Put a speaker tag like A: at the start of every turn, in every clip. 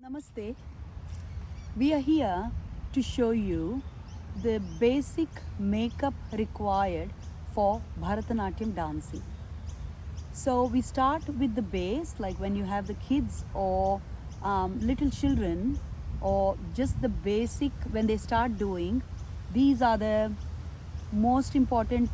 A: Namaste. We are here to show you the basic makeup required for Bharatanatyam dancing. So we start with the base, like when you have the kids or little children, or just the basic when they start doing. These are the most important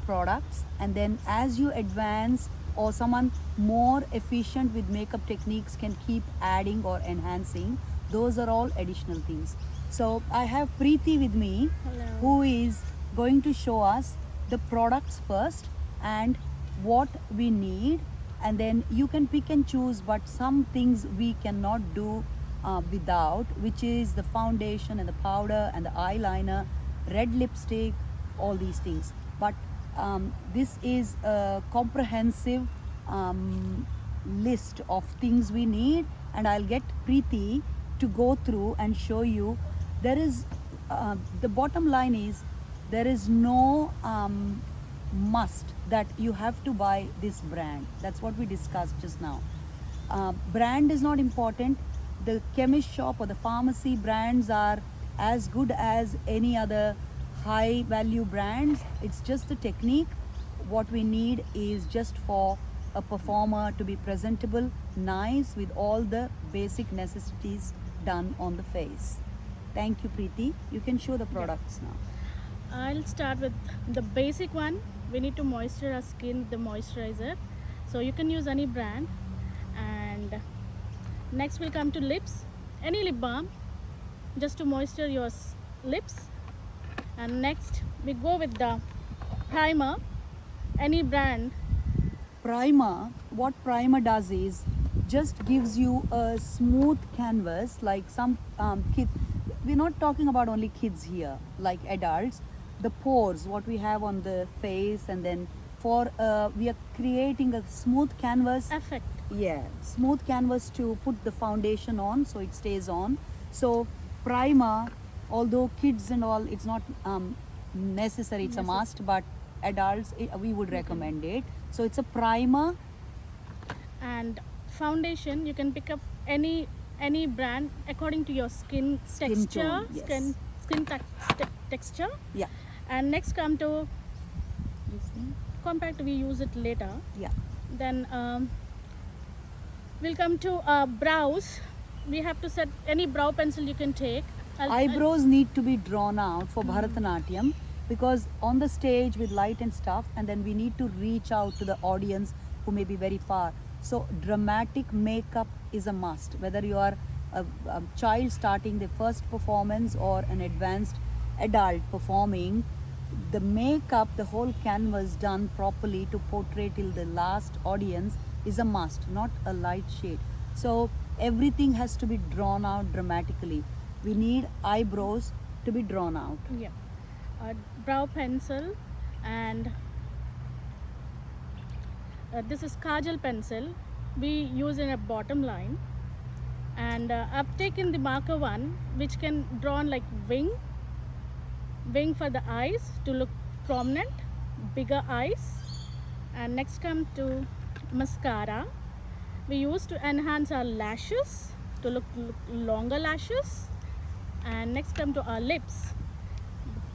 A: products, and then as you advance or someone more efficient with makeup techniques can keep adding or enhancing. Those are all additional things. So I have Preeti with me.
B: Hello.
A: Who is going to show us the products first and what we need, and then you can pick and choose, but some things we cannot do without, which is the foundation and the powder and the eyeliner, red lipstick, all these things. But this is a comprehensive list of things we need, and I'll get Preeti to go through and show you. There is the bottom line is there is no must that you have to buy this brand. That's what we discussed just now. Brand is not important. The chemist shop or the pharmacy brands are as good as any other high value brands. It's just the technique. What we need is just for a performer to be presentable, nice, with all the basic necessities done on the face. Thank you, Preeti. You can show the products now.
B: I'll start with the basic one. We need to moisturize our skin with the moisturizer. So you can use any brand. And next we'll come to lips. Any lip balm just to moisture your lips. And next we go with the primer. Any brand.
A: Primer, what primer does is just gives you a smooth canvas, like some kids. We're not talking about only kids here, like adults. The pores, what we have on the face, and then for we are creating a smooth canvas.
B: Effect.
A: Yeah, smooth canvas to put the foundation on so it stays on. So primer, although kids and all, it's not necessary, it's a must, but adults, we would recommend it. So it's a primer.
B: And foundation, you can pick up any brand according to your skin texture,
A: tone, yes.
B: skin texture.
A: Yeah.
B: And next come to
A: This thing.
B: compact, we use it later.
A: Yeah.
B: Then we'll come to brows. We have to set any brow pencil you can take.
A: Eyebrows need to be drawn out for Bharatanatyam, because on the stage with light and stuff, and then we need to reach out to the audience who may be very far. So dramatic makeup is a must, whether you are a child starting the first performance or an advanced adult performing. The makeup, the whole canvas done properly to portray till the last audience is a must, not a light shade. So everything has to be drawn out dramatically. We need eyebrows to be drawn out.
B: Yeah, brow pencil, and this is kajal pencil. We use in a bottom line, and I've taken the marker one, which can drawn like wing for the eyes to look prominent, bigger eyes. And next come to mascara. We use to enhance our lashes to look longer lashes. And next come to our lips.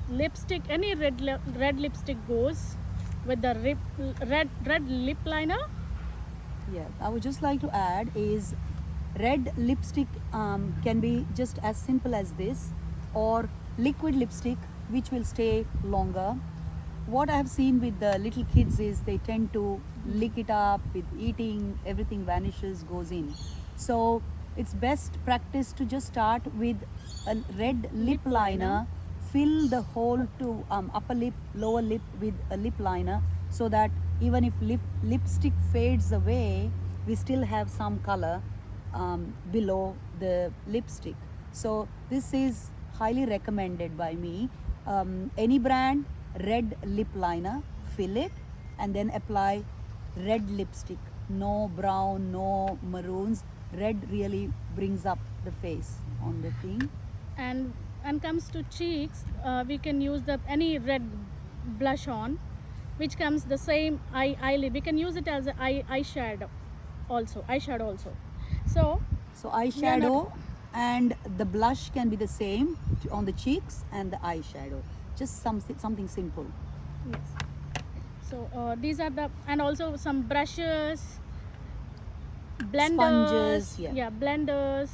B: Lipstick, any red lipstick goes with the red lip liner.
A: Yeah, I would just like to add is red lipstick can be just as simple as this, or liquid lipstick, which will stay longer. What I have seen with the little kids is they tend to lick it up with eating, everything vanishes, goes in. So it's best practice to just start with a red lip liner, fill the whole to upper lip, lower lip with a lip liner, so that even if lipstick fades away, we still have some color below the lipstick. So this is highly recommended by me. Any brand, red lip liner, fill it, and then apply red lipstick. No brown, no maroons. Red really brings up the face on the thing.
B: And comes to cheeks, we can use any red blush on, which comes the same eyelid. We can use it as an eyeshadow also. So
A: So
B: We are not.
A: eyeshadow and the blush can be the same on the cheeks and the eyeshadow. Just something simple.
B: Yes. So these are the, and also some brushes, blenders.
A: Sponges, yeah.
B: Yeah, blenders.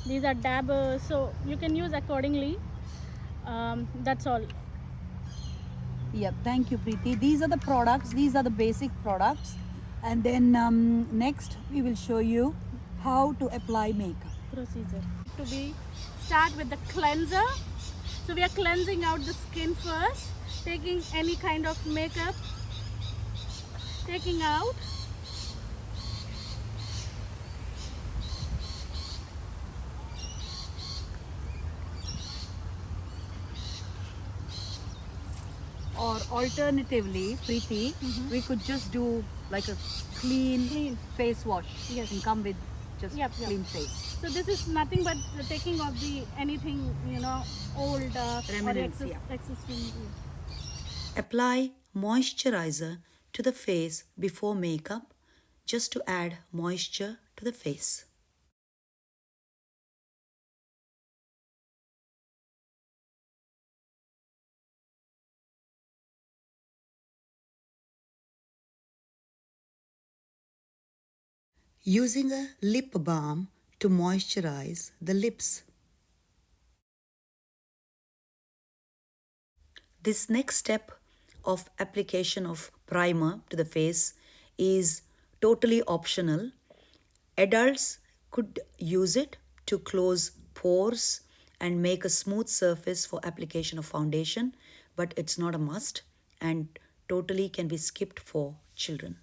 B: These are dabbers. So you can use accordingly. That's all.
A: Yep, thank you, Preeti. These are the products, these are the basic products. And then next, we will show you how to apply makeup.
B: Procedure to be start with the cleanser. So we are cleansing out the skin first, taking any kind of makeup, taking out.
A: Or alternatively, Preeti, we could just do like a clean,
B: Clean.
A: face wash
B: Yes.
A: and come with just
B: Yep, yep.
A: clean face.
B: So this is nothing but the taking of the anything, old
A: Remnants,
B: or
A: yeah.
B: existing.
C: Apply moisturizer to the face before makeup just to add moisture to the face. Using a lip balm to moisturize the lips. This next step of application of primer to the face is totally optional. Adults could use it to close pores and make a smooth surface for application of foundation, but it's not a must and totally can be skipped for children.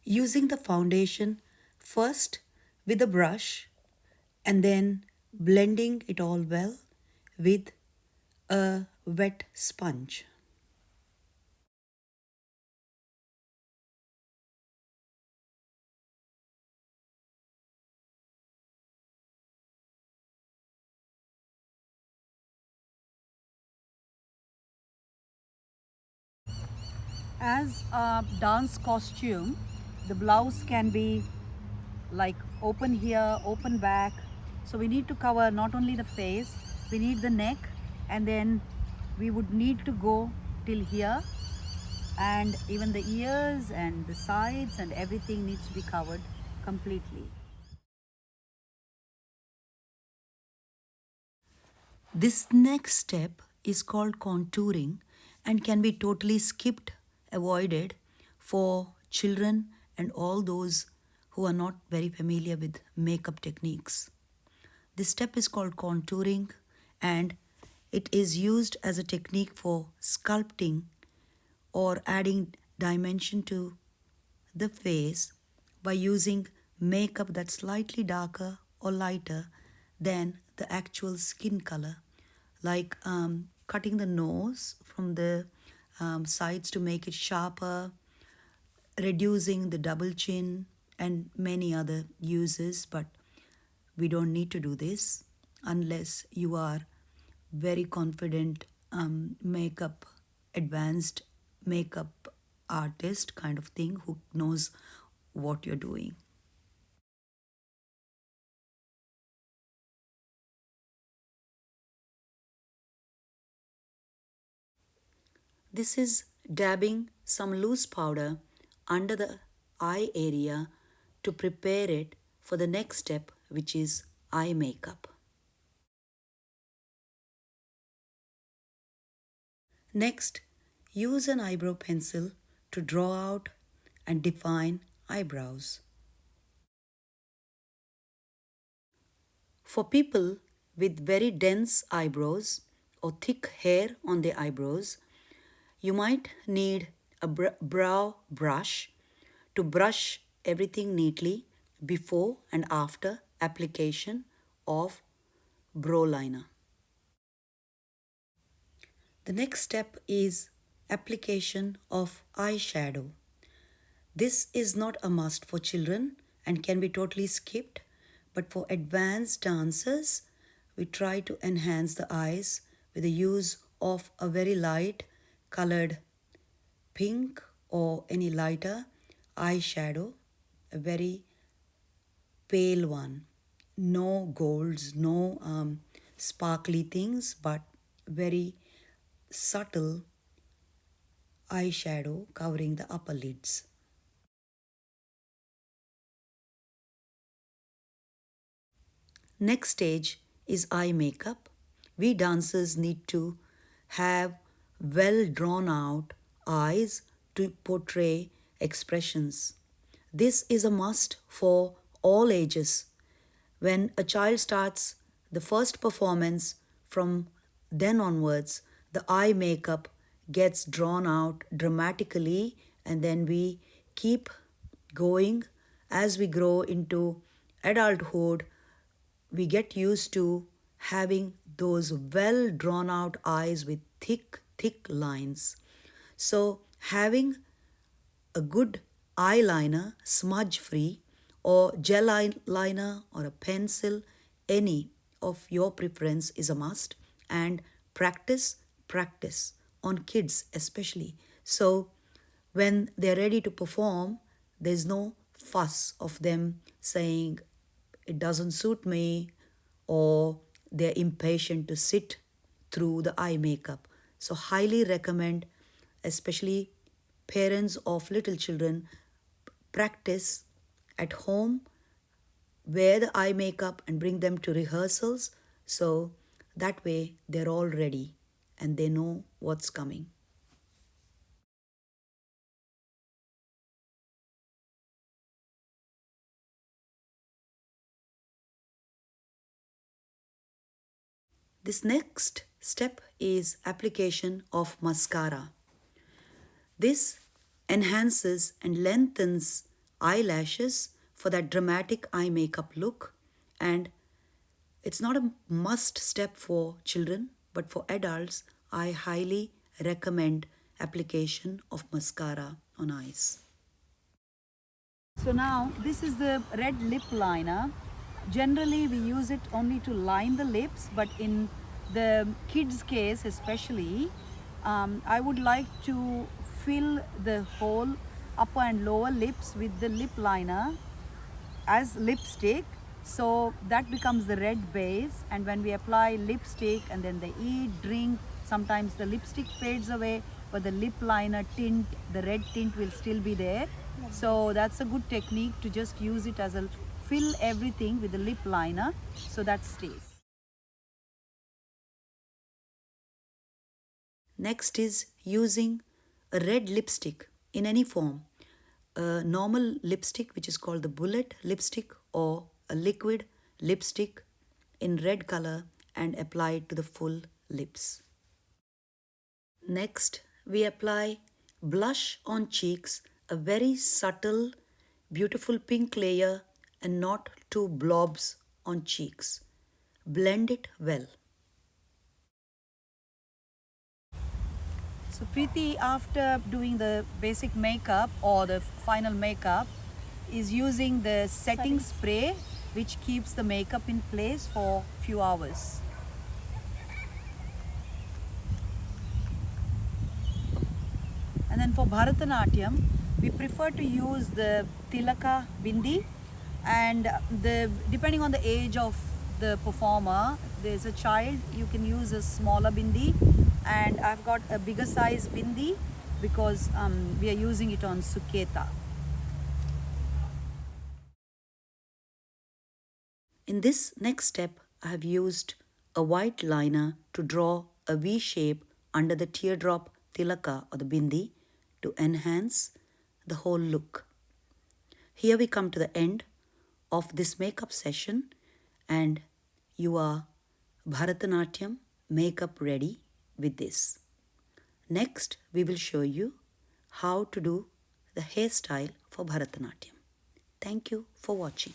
C: Using the foundation first with a brush and then blending it all well with a wet sponge.
A: As a dance costume, the blouse can be like open here, open back. So we need to cover not only the face, we need the neck, and then we would need to go till here, and even the ears and the sides and everything needs to be covered completely.
C: This next step is called contouring and can be totally skipped, avoided for children and all those who are not very familiar with makeup techniques. This step is called contouring and it is used as a technique for sculpting or adding dimension to the face by using makeup that's slightly darker or lighter than the actual skin color, like cutting the nose from the sides to make it sharper, reducing the double chin, and many other uses. But we don't need to do this unless you are very confident makeup advanced makeup artist kind of thing who knows what you're doing. This is dabbing some loose powder under the eye area to prepare it for the next step, which is eye makeup. Next, use an eyebrow pencil to draw out and define eyebrows. For people with very dense eyebrows or thick hair on their eyebrows, you might need a brow brush to brush everything neatly before and after application of brow liner. The next step is application of eyeshadow. This is not a must for children and can be totally skipped, but for advanced dancers, we try to enhance the eyes with the use of a very light colored pink or any lighter eyeshadow, a very pale one. No golds, no sparkly things, but very subtle eyeshadow covering the upper lids. Next stage is eye makeup. We dancers need to have well drawn out eyes to portray expressions. This is a must for all ages. When a child starts the first performance, from then onwards, the eye makeup gets drawn out dramatically, and then we keep going as we grow into adulthood. We get used to having those well drawn out eyes with thick lines. So, having a good eyeliner, smudge free, or gel eyeliner or a pencil, any of your preference is a must. And practice on kids especially. So when they're ready to perform, there's no fuss of them saying it doesn't suit me, or they're impatient to sit through the eye makeup. So highly recommend, especially parents of little children, practice at home, wear the eye makeup and bring them to rehearsals, so that way they're all ready and they know what's coming. This next step is application of mascara. This enhances and lengthens eyelashes for that dramatic eye makeup look, and it's not a must step for children, but for adults, I highly recommend application of mascara on eyes.
A: So now this is the red lip liner. Generally we use it only to line the lips, but in the kids case especially, I would like to fill the whole upper and lower lips with the lip liner as lipstick, so that becomes the red base. And when we apply lipstick and then they eat, drink, sometimes the lipstick fades away, but the lip liner tint, the red tint will still be there. So that's a good technique to just use it as a fill everything with the lip liner, so that stays.
C: Next is using a red lipstick in any form. A normal lipstick, which is called the bullet lipstick, or a liquid lipstick in red color, and apply it to the full lips. Next, we apply blush on cheeks, a very subtle, beautiful pink layer, and not two blobs on cheeks. Blend it well.
A: So Preeti, after doing the basic makeup or the final makeup, is using the setting spray which keeps the makeup in place for few hours. And then for Bharatanatyam, we prefer to use the tilaka bindi, and the depending on the age of the performer, there's a child, you can use a smaller bindi, and I've got a bigger size bindi because we are using it on Suketa.
C: In this next step, I have used a white liner to draw a V shape under the teardrop tilaka or the bindi to enhance the whole look. Here we come to the end of this makeup session, and you are Bharatanatyam makeup ready with this. Next, we will show you how to do the hairstyle for Bharatanatyam. Thank you for watching.